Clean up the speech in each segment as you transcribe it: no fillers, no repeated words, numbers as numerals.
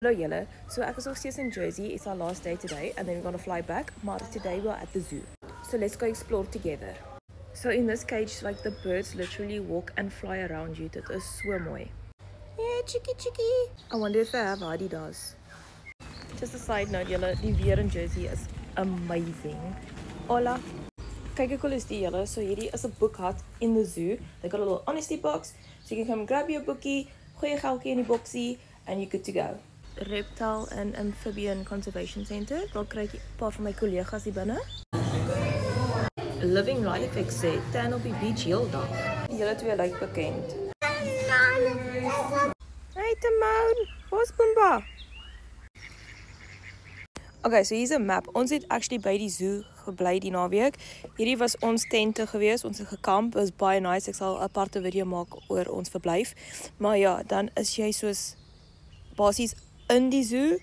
Hello julle, so ek is nog steeds in Jersey, it's our last day today and then we're gonna fly back, maar today we're at the zoo. So let's go explore together. So in this cage, like the birds literally walk and fly around you, dit is so mooi. Yeah, chickie. I wonder if they have Adidas. Just a side note julle, die weer in Jersey is amazing. Hola. Kyk hoe cool is die julle, so hierdie is a book hut in the zoo. They got a little honesty box, so you can come grab your bookie, gooi je geldjie in die boxie and you're good to go. Reptile and Amphibian Conservation Center. Daar kry ek 'n paar van my kollegas hier binne. Living Life ek sê, tan op die beach heel dag. Julle twee lyk bekend. Hey Timon, waar's Pumbaa? Okay, so hier's 'n map. Ons het actually by die zoo gebly die naweek. Hierdie was ons tente gewees, ons het gekamp. It was baie nice. Ek sal 'n aparte video maak oor ons verblyf. Maar ja, dan is jy soos basies in die zoo,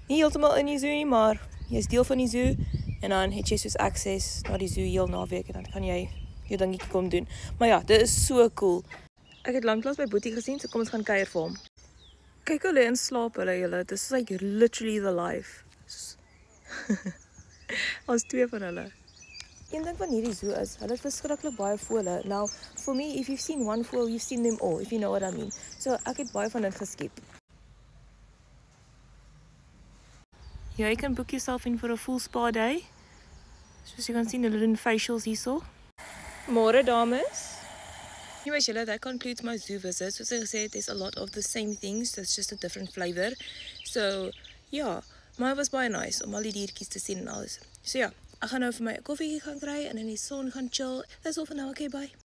nie heeltemal in die zoo nie, maar jy is deel van die zoo, en dan het jy soos access na die zoo heel naweek, en dan kan jy jou dingetjie kom doen. Maar ja, dit is so cool. Ek het lanklaas by Boetie gesien, so kom ons gaan kuier vir hom. Kyk hulle in slaap hulle, julle, dit is like literally the life. Ons twee van hulle. Een ding van hierdie zoo is, hulle het verskriklik baie voële. Now, for me, if you've seen one foal, you've seen them all, if you know what I mean. So ek het baie van dit geskiep. Ja, you can book yourself in for a full spa day. Soos jy kan sien, hulle doen facials hierso. Môre dames. Anyways, julle, that concludes my zoo visit. Soos ek gesê het, there's a lot of the same things, it's just a different flavor. So, ja, maar het was baie nice om al die diertjies te sien en alles. So ja, ek gaan nou vir my 'n koffietjie gaan kry en in die son gaan chill. Dis al vir nou, okay, bye.